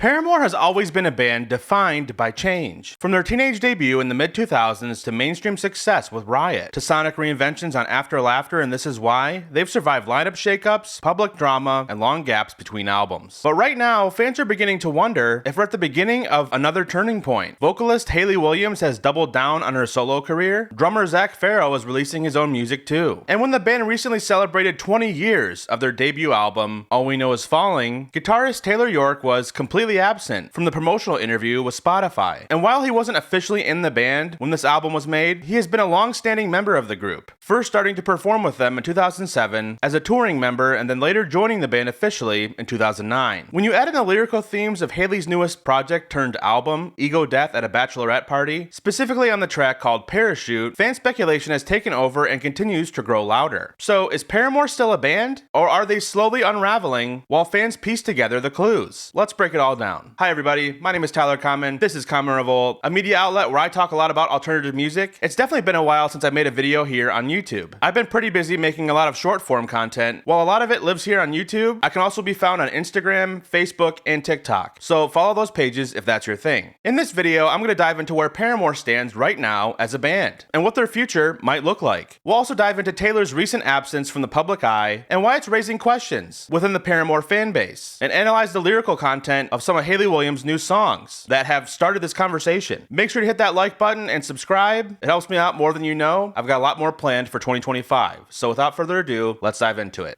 Paramore has always been a band defined by change. From their teenage debut in the mid-2000s to mainstream success with Riot, to sonic reinventions on After Laughter and This Is Why, they've survived lineup shakeups, public drama, and long gaps between albums. But right now, fans are beginning to wonder if we're at the beginning of another turning point. Vocalist Hayley Williams has doubled down on her solo career. Drummer Zac Farro is releasing his own music too. And when the band recently celebrated 20 years of their debut album, All We Know Is Falling, guitarist Taylor York was completely absent from the promotional interview with Spotify. And while he wasn't officially in the band when this album was made, he has been a long-standing member of the group, first starting to perform with them in 2007 as a touring member and then later joining the band officially in 2009. When you add in the lyrical themes of Hayley's newest project turned album, Ego Death at a Bachelorette Party, specifically on the track called Parachute, fan speculation has taken over and continues to grow louder. So is Paramore still a band? Or are they slowly unraveling while fans piece together the clues? Let's break it all down. Hi everybody, my name is Tyler Common. This is Common Revolt, a media outlet where I talk a lot about alternative music. It's definitely been a while since I made a video here on YouTube. I've been pretty busy making a lot of short form content. While a lot of it lives here on YouTube, I can also be found on Instagram, Facebook, and TikTok. So follow those pages if that's your thing. In this video, I'm going to dive into where Paramore stands right now as a band, and what their future might look like. We'll also dive into Taylor's recent absence from the public eye, and why it's raising questions within the Paramore fan base, and analyze the lyrical content of some of Hayley Williams' new songs that have started this conversation. Make sure to hit that like button and subscribe. It helps me out more than you know. I've got a lot more planned for 2025. So without further ado, let's dive into it.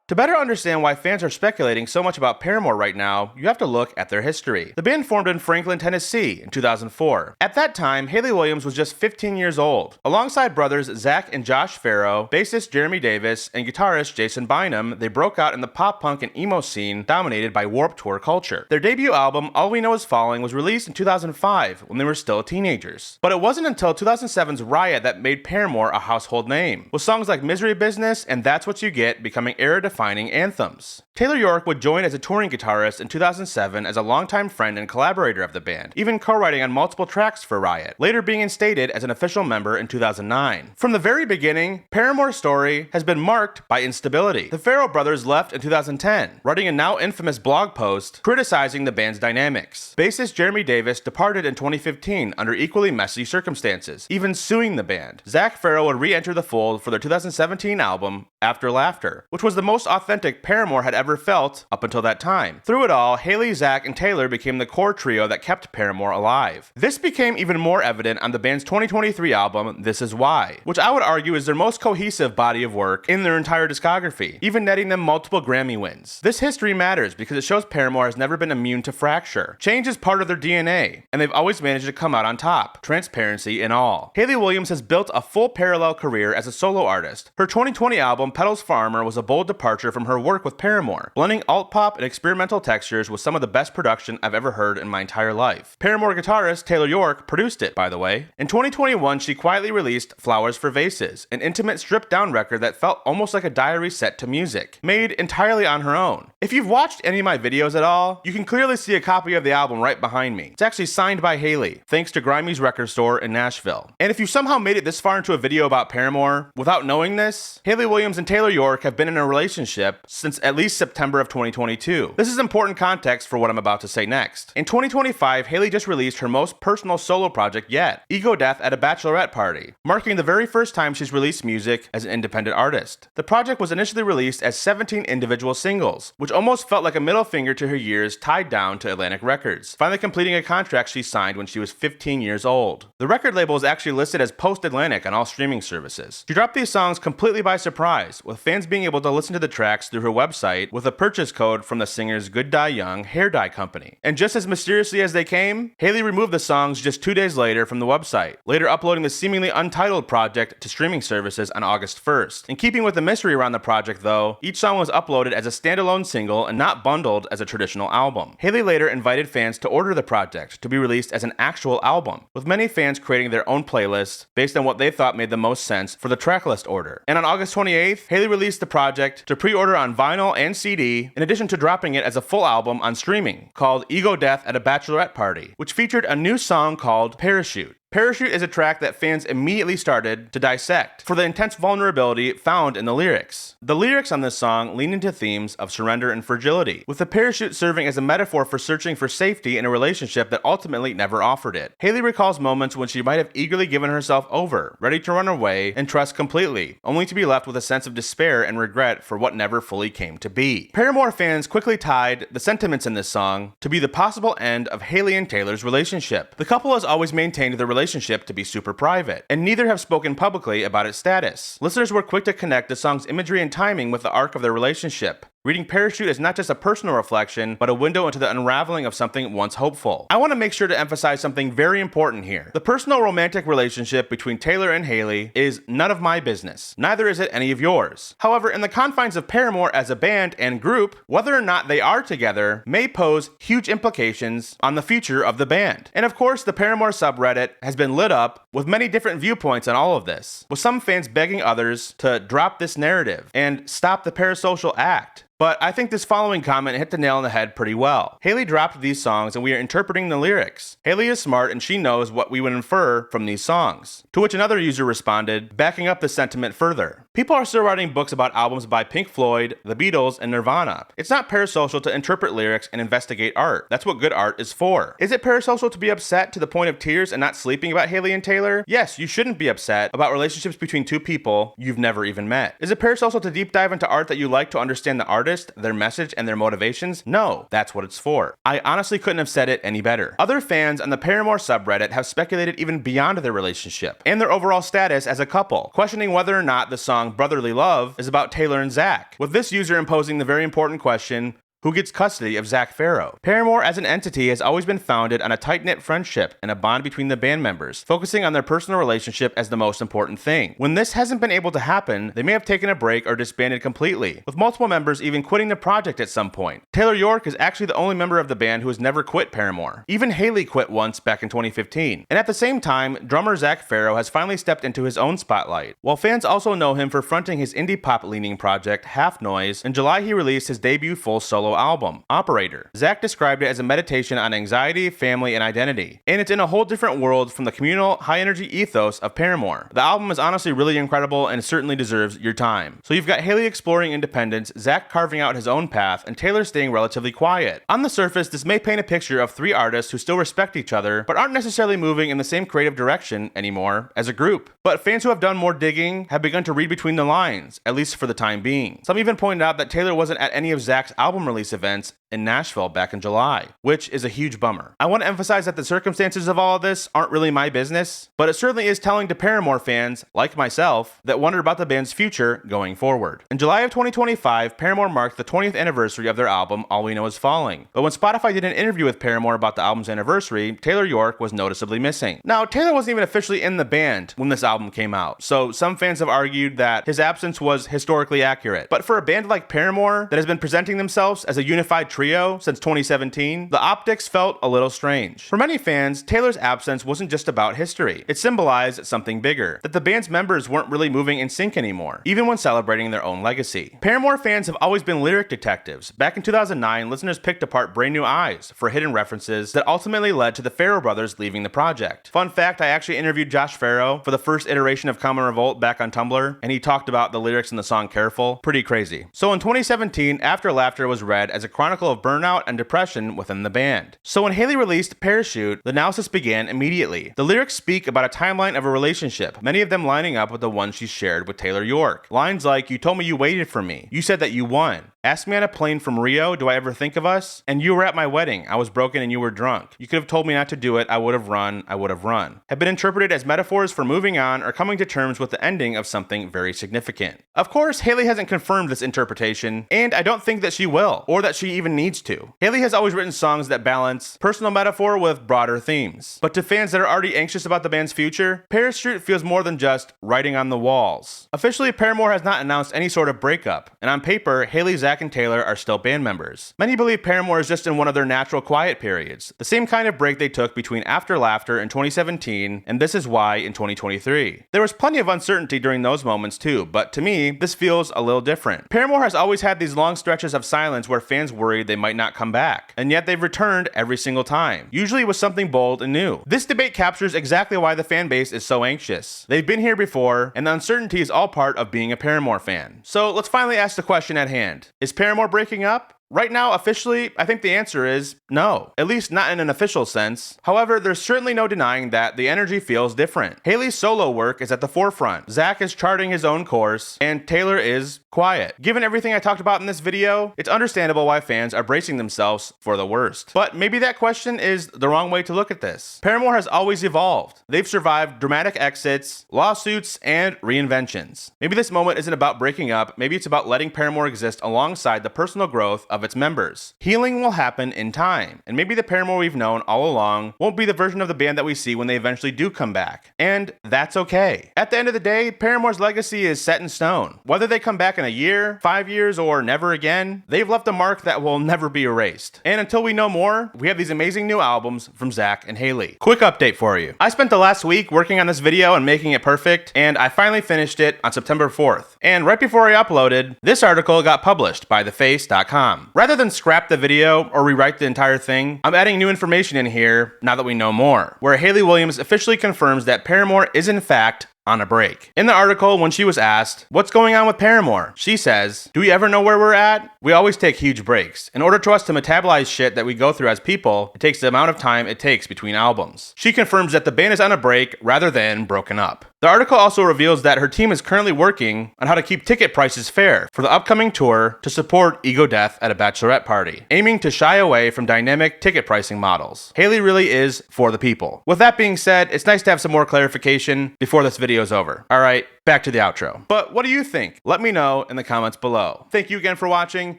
To better understand why fans are speculating so much about Paramore right now, you have to look at their history. The band formed in Franklin, Tennessee in 2004. At that time, Hayley Williams was just 15 years old. Alongside brothers Zac and Josh Farro, bassist Jeremy Davis, and guitarist Jason Bynum, they broke out in the pop-punk and emo scene dominated by Warped Tour culture. Their debut album, All We Know Is Falling, was released in 2005 when they were still teenagers. But it wasn't until 2007's Riot that made Paramore a household name, with songs like Misery Business and That's What You Get becoming era-defining anthems. Taylor York would join as a touring guitarist in 2007 as a longtime friend and collaborator of the band, even co-writing on multiple tracks for Riot, later being instated as an official member in 2009. From the very beginning, Paramore's story has been marked by instability. The Farro brothers left in 2010, writing a now infamous blog post criticizing the band's dynamics. Bassist Jeremy Davis departed in 2015 under equally messy circumstances, even suing the band. Zac Farro would re-enter the fold for their 2017 album, After Laughter, which was the most authentic Paramore had ever felt up until that time. Through it all, Hayley, Zac, and Taylor became the core trio that kept Paramore alive. This became even more evident on the band's 2023 album, This Is Why, which I would argue is their most cohesive body of work in their entire discography, even netting them multiple Grammy wins. This history matters because it shows Paramore has never been immune to fracture. Change is part of their DNA, and they've always managed to come out on top, transparency and all. Hayley Williams has built a full parallel career as a solo artist. Her 2020 album, Petals for Armor, was a bold departure from her work with Paramore, blending alt-pop and experimental textures with some of the best production I've ever heard in my entire life. Paramore guitarist Taylor York produced it, by the way. In 2021, she quietly released Flowers for Vases, an intimate stripped-down record that felt almost like a diary set to music, made entirely on her own. If you've watched any of my videos at all, you can clearly see a copy of the album right behind me. It's actually signed by Hayley, thanks to Grimey's record store in Nashville. And if you somehow made it this far into a video about Paramore without knowing this, Hayley Williams and Taylor York have been in a relationship since at least September of 2022. This is important context for what I'm about to say next. In 2025, Hayley just released her most personal solo project yet, Ego Death at a Bachelorette Party, marking the very first time she's released music as an independent artist. The project was initially released as 17 individual singles, which almost felt like a middle finger to her years tied down to Atlantic Records, finally completing a contract she signed when she was 15 years old. The record label is actually listed as Post-Atlantic on all streaming services. She dropped these songs completely by surprise, with fans being able to listen to the tracks through her website with a purchase code from the singer's Good Die Young hair dye company. And just as mysteriously as they came, Hayley removed the songs just 2 days later from the website, later uploading the seemingly untitled project to streaming services on August 1st. In keeping with the mystery around the project though, each song was uploaded as a standalone single and not bundled as a traditional album. Hayley later invited fans to order the project to be released as an actual album, with many fans creating their own playlists based on what they thought made the most sense for the tracklist order. And on August 28th, Hayley released the project to pre-order on vinyl and CD, in addition to dropping it as a full album on streaming, called Ego Death at a Bachelorette Party, which featured a new song called Parachute. Parachute is a track that fans immediately started to dissect for the intense vulnerability found in the lyrics. The lyrics on this song lean into themes of surrender and fragility, with the parachute serving as a metaphor for searching for safety in a relationship that ultimately never offered it. Hayley recalls moments when she might have eagerly given herself over, ready to run away and trust completely, only to be left with a sense of despair and regret for what never fully came to be. Paramore fans quickly tied the sentiments in this song to be the possible end of Hayley and Taylor's relationship. The couple has always maintained their relationship to be super private, and neither have spoken publicly about its status. Listeners were quick to connect the song's imagery and timing with the arc of their relationship. Reading Parachute is not just a personal reflection, but a window into the unraveling of something once hopeful. I want to make sure to emphasize something very important here. The personal romantic relationship between Taylor and Hayley is none of my business. Neither is it any of yours. However, in the confines of Paramore as a band and group, whether or not they are together may pose huge implications on the future of the band. And of course, the Paramore subreddit has been lit up with many different viewpoints on all of this, with some fans begging others to drop this narrative and stop the parasocial act. But I think this following comment hit the nail on the head pretty well. Hayley dropped these songs and we are interpreting the lyrics. Hayley is smart and she knows what we would infer from these songs. To which another user responded, backing up the sentiment further. People are still writing books about albums by Pink Floyd, the Beatles, and Nirvana. It's not parasocial to interpret lyrics and investigate art. That's what good art is for. Is it parasocial to be upset to the point of tears and not sleeping about Hayley and Taylor? Yes, you shouldn't be upset about relationships between two people you've never even met. Is it parasocial to deep dive into art that you like to understand the artist, their message, and their motivations? No, that's what it's for. I honestly couldn't have said it any better. Other fans on the Paramore subreddit have speculated even beyond their relationship and their overall status as a couple, questioning whether or not the song Brotherly Love is about Taylor and Zac, with this user imposing the very important question, who gets custody of Zac Farro? Paramore as an entity has always been founded on a tight-knit friendship and a bond between the band members, focusing on their personal relationship as the most important thing. When this hasn't been able to happen, they may have taken a break or disbanded completely, with multiple members even quitting the project at some point. Taylor York is actually the only member of the band who has never quit Paramore. Even Hayley quit once back in 2015. And at the same time, drummer Zac Farro has finally stepped into his own spotlight. While fans also know him for fronting his indie pop-leaning project, Half Noise, in July he released his debut full solo album, Operator. Zac described it as a meditation on anxiety, family, and identity, and it's in a whole different world from the communal, high-energy ethos of Paramore. The album is honestly really incredible and certainly deserves your time. So you've got Hayley exploring independence, Zac carving out his own path, and Taylor staying relatively quiet. On the surface, this may paint a picture of three artists who still respect each other, but aren't necessarily moving in the same creative direction anymore as a group. But fans who have done more digging have begun to read between the lines, at least for the time being. Some even pointed out that Taylor wasn't at any of Zac's album release events in Nashville back in July, which is a huge bummer. I want to emphasize that the circumstances of all of this aren't really my business, but it certainly is telling to Paramore fans, like myself, that wonder about the band's future going forward. In July of 2025, Paramore marked the 20th anniversary of their album, All We Know Is Falling. But when Spotify did an interview with Paramore about the album's anniversary, Taylor York was noticeably missing. Now, Taylor wasn't even officially in the band when this album came out, so some fans have argued that his absence was historically accurate. But for a band like Paramore that has been presenting themselves as a unified trio since 2017, the optics felt a little strange. For many fans, Taylor's absence wasn't just about history. It symbolized something bigger, that the band's members weren't really moving in sync anymore, even when celebrating their own legacy. Paramore fans have always been lyric detectives. Back in 2009, listeners picked apart Brand New Eyes for hidden references that ultimately led to the Farro brothers leaving the project. Fun fact, I actually interviewed Josh Farro for the first iteration of Common Revolt back on Tumblr, and he talked about the lyrics in the song Careful. Pretty crazy. So in 2017, After Laughter was read as a chronicle of burnout and depression within the band. So when Hayley released Parachute, the analysis began immediately. The lyrics speak about a timeline of a relationship, many of them lining up with the one she shared with Taylor York. Lines like, "You told me you waited for me. You said that you won. Ask me on a plane from Rio, do I ever think of us? And you were at my wedding. I was broken and you were drunk. You could have told me not to do it. I would have run. I would have run." Have been interpreted as metaphors for moving on or coming to terms with the ending of something very significant. Of course, Hayley hasn't confirmed this interpretation, and I don't think that she will, or that she even needs to. Hayley has always written songs that balance personal metaphor with broader themes. But to fans that are already anxious about the band's future, Parachute feels more than just writing on the walls. Officially, Paramore has not announced any sort of breakup, and on paper, Hayley, Zac, Zac and Taylor are still band members. Many believe Paramore is just in one of their natural quiet periods, the same kind of break they took between After Laughter in 2017 and This Is Why in 2023. There was plenty of uncertainty during those moments too, but to me, this feels a little different. Paramore has always had these long stretches of silence where fans worried they might not come back, and yet they've returned every single time, usually with something bold and new. This debate captures exactly why the fan base is so anxious. They've been here before, and the uncertainty is all part of being a Paramore fan. So let's finally ask the question at hand. Is Paramore breaking up? Right now, officially, I think the answer is no. At least not in an official sense. However, there's certainly no denying that the energy feels different. Hayley's solo work is at the forefront. Zac is charting his own course, and Taylor is quiet. Given everything I talked about in this video, it's understandable why fans are bracing themselves for the worst. But maybe that question is the wrong way to look at this. Paramore has always evolved. They've survived dramatic exits, lawsuits, and reinventions. Maybe this moment isn't about breaking up, maybe it's about letting Paramore exist alongside the personal growth of its members. Healing will happen in time, and maybe the Paramore we've known all along won't be the version of the band that we see when they eventually do come back. And that's okay. At the end of the day, Paramore's legacy is set in stone. Whether they come back in a year, 5 years, or never again, they've left a mark that will never be erased. And until we know more, we have these amazing new albums from Zac and Hayley. Quick update for you. I spent the last week working on this video and making it perfect, and I finally finished it on September 4th. And right before I uploaded, this article got published by theface.com. Rather than scrap the video or rewrite the entire thing, I'm adding new information in here now that we know more, where Hayley Williams officially confirms that Paramore is in fact on a break. In the article, when she was asked, "What's going on with Paramore?" she says, "Do we ever know where we're at? We always take huge breaks. In order for us to metabolize shit that we go through as people, it takes the amount of time it takes between albums." She confirms that the band is on a break rather than broken up. The article also reveals that her team is currently working on how to keep ticket prices fair for the upcoming tour to support Ego Death at a Bachelorette party, aiming to shy away from dynamic ticket pricing models. Hayley really is for the people. With that being said, it's nice to have some more clarification before this video is over. All right, back to the outro. But what do you think? Let me know in the comments below. Thank you again for watching.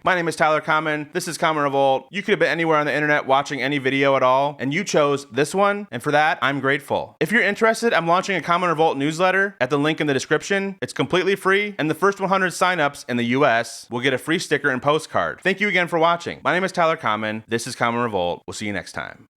My name is Tyler Common. This is Common Revolt. You could have been anywhere on the internet watching any video at all, and you chose this one, and for that, I'm grateful. If you're interested, I'm launching a Common Revolt newsletter at the link in the description. It's completely free, and the first 100 signups in the US will get a free sticker and postcard. Thank you again for watching. My name is Tyler Common. This is Common Revolt. We'll see you next time.